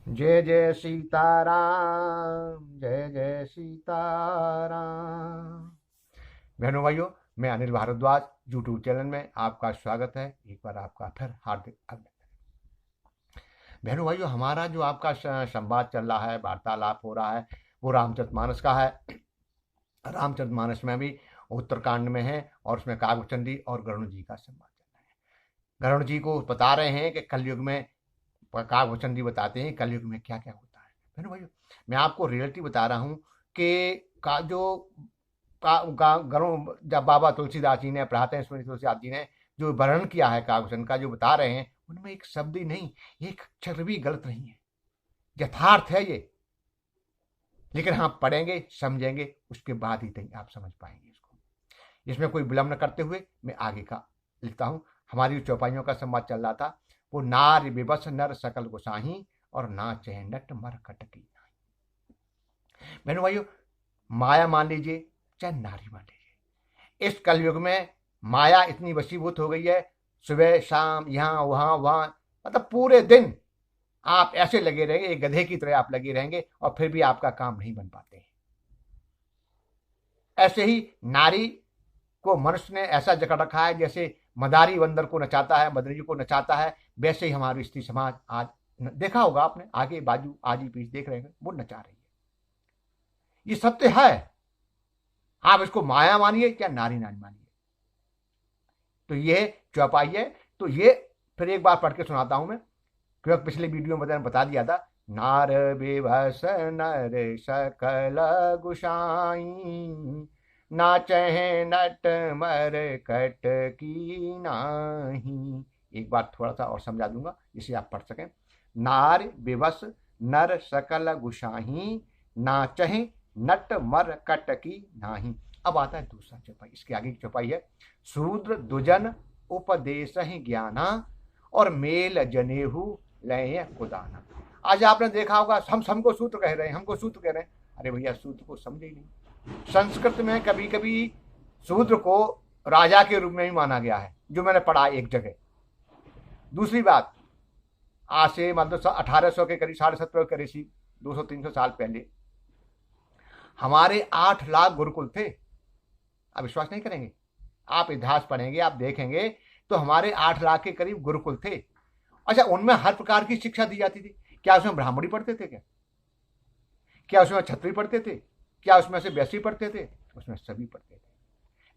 जय जय सीताराम, जय जय सीताराम। बहनों भाइयों, मैं अनिल भारद्वाज यूट्यूब चैनल में आपका स्वागत है। एक बार आपका फिर हार्दिक अभिनंदन। बहनों भाइयों, हमारा जो आपका संवाद चल रहा है, वार्तालाप हो रहा है, वो रामचरितमानस का है। रामचरितमानस में भी उत्तरकांड में है और उसमें कागभूषणी और गरुड़ जी का संवाद चल रहा है। गरुड़ जी को बता रहे हैं कि कलयुग में, कागभूषण जी बताते हैं कलयुग में क्या क्या होता है। बहनों भाइयों, मैं आपको रियलिटी बता रहा हूँ कि का जो गरुड़, जब बाबा तुलसीदास जी ने, पढ़ाते हैं सुनील तुलसीदास जी ने जो वर्णन किया है कागभूषण का, जो बता रहे हैं, उनमें एक शब्द ही नहीं, एक अक्षर भी गलत नहीं है, यथार्थ है ये। लेकिन हाँ, पढ़ेंगे समझेंगे उसके बाद ही कहीं आप समझ पाएंगे इसको। इसमें कोई विलंब न करते हुए मैं आगे का लिखता हूँ। हमारी चौपाइयों का संवाद चल रहा था। वो नार विवश नर सकल गोसाही और नाचे नट मर कटकी। बहनों भाइयों, माया मान लीजिए चाहे नारी मान लीजिए, इस कलयुग में माया इतनी वशीभूत हो गई है। सुबह शाम यहाँ वहां वहां, मतलब पूरे दिन आप ऐसे लगे रहेंगे, एक गधे की तरह आप लगे रहेंगे और फिर भी आपका काम नहीं बन पाते हैं। ऐसे ही नारी को मनुष्य ने ऐसा जकड़ रखा है, जैसे मदारी बंदर को नचाता है, मदरी को नचाता है, वैसे ही हमारी स्त्री समाज आज, देखा होगा आपने, आगे बाजू आजी पीछ देख रहे हैं, वो नचा रही है। ये सत्य है। आप इसको माया मानिए क्या नारी नारी मानिए। तो ये चौपाई है। तो ये फिर एक बार पढ़ के सुनाता हूं मैं, क्योंकि पिछले वीडियो में मैंने बता दिया था। नार विभस नर सकल गुसाई, नाचहे नट मर कट की नाही। एक बार थोड़ा सा और समझा दूंगा जिसे आप पढ़ सकें। नार विवश नर सकल गुसाही, नाचहे नट मर कट की नाही। अब आता है दूसरा चौपाई। इसके आगे की चौपाई है, शूद्र दुजन उपदेश ज्ञाना और मेल जनेहू लय खुदाना। आज आपने देखा होगा, हम हमको सूत्र कह रहे हैं, हमको सूत्र कह रहे हैं। अरे भैया, सूत्र को समझे ही नहीं। संस्कृत में कभी कभी शूद्र को राजा के रूप में भी माना गया है, जो मैंने पढ़ा एक जगह। दूसरी बात, आज से मतलब 1800 के करीब, 1750 के करीब, 200-300 साल पहले हमारे 8 लाख गुरुकुल थे। आप विश्वास नहीं करेंगे, आप इतिहास पढ़ेंगे, आप देखेंगे तो हमारे 8 लाख के करीब गुरुकुल थे। अच्छा, उनमें हर प्रकार की शिक्षा दी जाती थी। क्या उसमें ब्राह्मणी पढ़ते थे? क्या उसमें क्षत्रिय पढ़ते थे? क्या उसमें से वैश्य पढ़ते थे? उसमें सभी पढ़ते थे।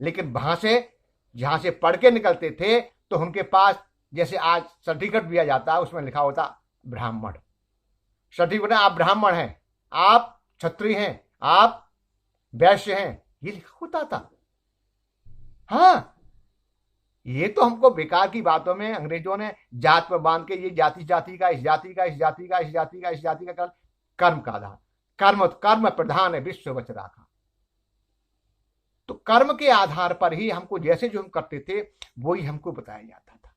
लेकिन वहां से, जहां से पढ़ के निकलते थे, तो उनके पास जैसे आज सर्टिफिकेट दिया जाता है, उसमें लिखा होता ब्राह्मण। सर्टिफिकेट, आप ब्राह्मण हैं, आप क्षत्रिय हैं, आप वैश्य हैं, ये लिखा होता था। हाँ, ये तो हमको बेकार की बातों में अंग्रेजों ने जात पर बांध के, ये जाति जाति का, इस जाति का, इस जाति का, इस जाति का, इस जाति का, कर्म का आधार, कर्म कर्म प्रधान है विश्व वच राखा। तो कर्म के आधार पर ही हमको, जैसे जो हम करते थे वही हमको बताया जाता था।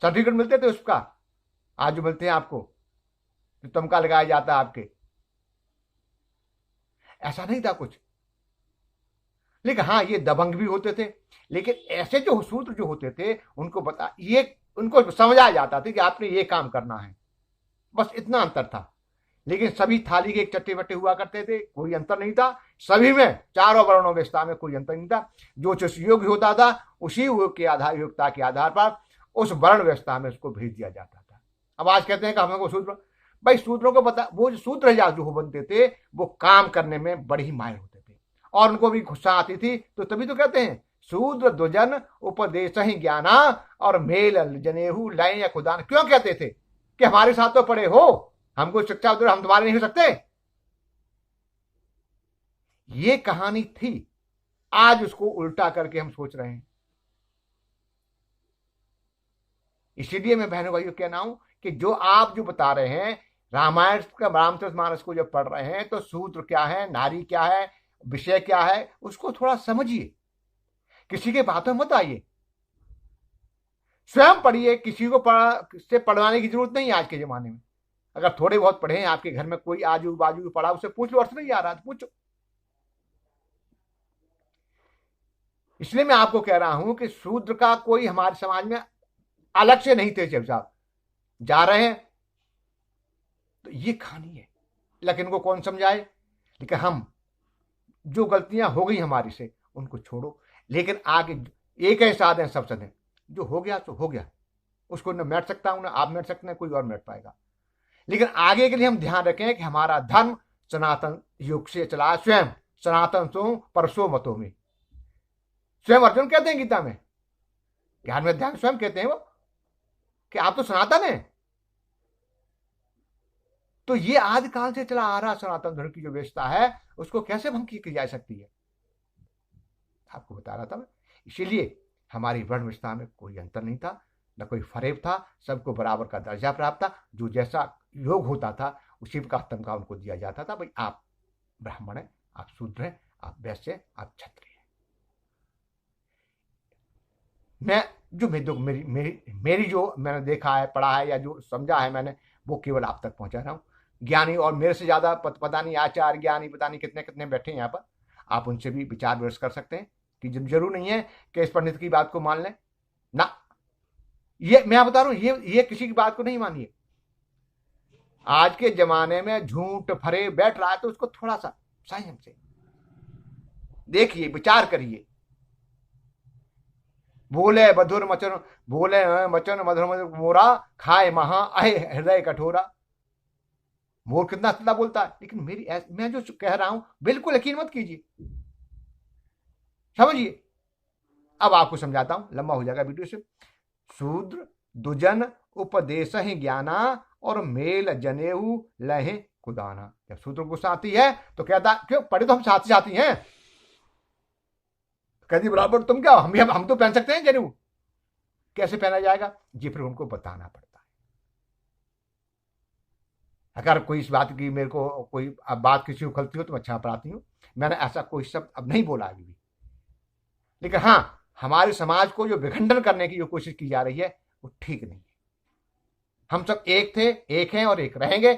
सर्टिफिकेट मिलते थे उसका, आज जो मिलते हैं आपको, जो तमका लगाया जाता है आपके, ऐसा नहीं था कुछ। लेकिन हाँ, ये दबंग भी होते थे। लेकिन ऐसे जो सूत्र जो होते थे, उनको बता, ये उनको समझाया जाता था कि आपने ये काम करना है, बस इतना अंतर था। लेकिन सभी थाली के एक चट्टे बट्टे हुआ करते थे, कोई अंतर नहीं था। सभी में, चारों वर्णों व्यवस्था में कोई अंतर नहीं था। जो जिस योग्य होता था, उसी योग के आधार, योग्यता के आधार पर उस वर्ण व्यवस्था में उसको भेज दिया जाता था। अब आज कहते हैं कि हमको शूद्र, भाई शूद्रों को पता, वो जो शूद्र जो बनते थे, वो काम करने में बड़ी ही माहिर होते थे और उनको भी गुस्सा आती थी। तो तभी तो कहते हैं शूद्र दुजन उपदेश ही ज्ञाना और मेल जनेहू लय खुदान। क्यों कहते थे कि हमारे साथ तो पढ़े हो, हमको शिक्षा दो, हम तुम्हारे नहीं हो सकते? ये कहानी थी। आज उसको उल्टा करके हम सोच रहे हैं। इसीलिए मैं बहनों भाइयों कहना हूं कि जो आप जो बता रहे हैं, रामायण का, रामचरितमानस को जब पढ़ रहे हैं, तो सूत्र क्या है, नारी क्या है, विषय क्या है, उसको थोड़ा समझिए। किसी के बातों मत आइए, स्वयं पढ़िए। किसी को से पढ़वाने की जरूरत नहीं है आज के जमाने में। अगर थोड़े बहुत पढ़े हैं, आपके घर में कोई आजू बाजू पढ़ा, उससे पूछ लो, अर्थ नहीं आ रहा तो पूछो। इसलिए मैं आपको कह रहा हूं कि शूद्र का कोई हमारे समाज में अलग से नहीं थे। जब साहब जा रहे हैं तो ये खानी है। लेकिन इनको कौन समझाए? लेकिन हम जो गलतियां हो गई हमारी से उनको छोड़ो, लेकिन आगे एक ही साथ हैं सब सदे, जो हो गया तो हो गया, उसको न मैट सकता हूं, ना आप मैट सकते हैं, कोई और मैट पाएगा। लेकिन आगे के लिए हम ध्यान रखें कि हमारा धर्म सनातन युग से चला, स्वयं सनातन सो परसो मतों में। स्वयं अर्जुन कहते हैं गीता में, ज्ञान में अध्याय स्वयं कहते हैं वो कि आप तो सनातन है। तो ये आदिकाल से चला आ रहा सनातन धर्म की जो व्यवस्था है उसको कैसे भंग की जा सकती है, आपको बता रहा था मैं। इसीलिए हमारी वर्ण व्यवस्था में कोई अंतर नहीं था, न कोई फरेब था, सबको बराबर का दर्जा प्राप्त था। जो जैसा योग होता था उसी का तमगा उनको दिया जाता था। भाई आप ब्राह्मण है, आप शूद्र है, आप वैश्य है, आप क्षत्रिय है। मैं जो मेरी मेरी मेरी जो मैंने देखा है, पढ़ा है, या जो समझा है मैंने, वो केवल आप तक पहुंचा रहा हूं। ज्ञानी और मेरे से ज्यादा पता नहीं आचार्य ज्ञानी पता नहीं कितने कितने बैठे हैं यहाँ पर, आप उनसे भी विचार विमर्श कर सकते हैं कि जरूर नहीं है कि इस पंडित की बात को मान लें ना। ये मैं बता रहा हूं, ये किसी की बात को नहीं मानिए। आज के जमाने में झूठ फरे बैठ रहा है तो उसको थोड़ा सा संयम से देखिए, विचार करिए। बोले मधुर मचन, बोले मचन मधुर मधुर मोरा, खाए महा अहे हृदय कठोरा। मोर कितना सीधा बोलता है, लेकिन मैं जो कह रहा हूं बिल्कुल यकीन मत कीजिए, समझिए। अब आपको समझाता हूं, लंबा हो जाएगा वीडियो से। शूद्र दुजन उपदेश ही ज्ञाना, और मेल जनेऊ लहे कुदाना। जब शूद्र को साथी है तो कहता, क्यों पढ़े तो हम साथी साथी हैं, कहती बराबर तुम क्या, हम तो पहन सकते हैं जनेऊ, कैसे पहना जाएगा? जी फिर उनको बताना पड़ता है। अगर कोई इस बात की मेरे को कोई बात किसी को खलती हो तो मैं क्षमा प्रार्थी हूं, मैंने ऐसा कोई शब्द अब नहीं बोला अभी भी। लेकिन हाँ, हमारे समाज को जो विखंडन करने की जो कोशिश की जा रही है वो ठीक नहीं है। हम सब एक थे, एक हैं और एक रहेंगे।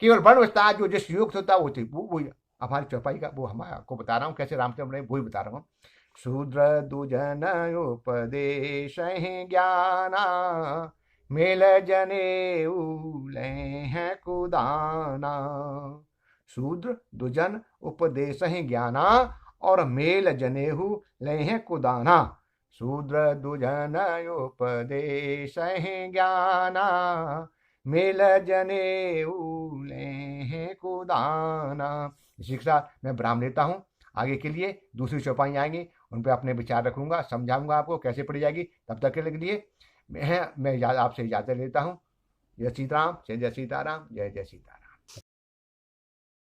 केवल वर्ण विस्तार जो जिस युग होता वो थी, वो हमारी चौपाई का, वो हम आपको बता रहा हूँ कैसे रामचंद्र ने, वो ही बता रहा हूँ। शूद्र दुजन उपदेश ज्ञाना, मेल जने उले हैं कुदाना। शूद्र दुजन उपदेश ज्ञाना, और मेल जनेहू ले हैं कुदाना। शूद्र दुजन उपदेश ज्ञाना, मेल जनेऊ ले हैं कुदाना। इसी के साथ मैं विराम लेता हूँ। आगे के लिए दूसरी चौपाई आएंगी, उन पर अपने विचार रखूंगा, समझाऊंगा आपको कैसे पढ़ी जाएगी। तब तक के लिए मैं आपसे इजाजत लेता हूँ। जय सीताराम, जय जय सीताराम, जय जय सीताराम।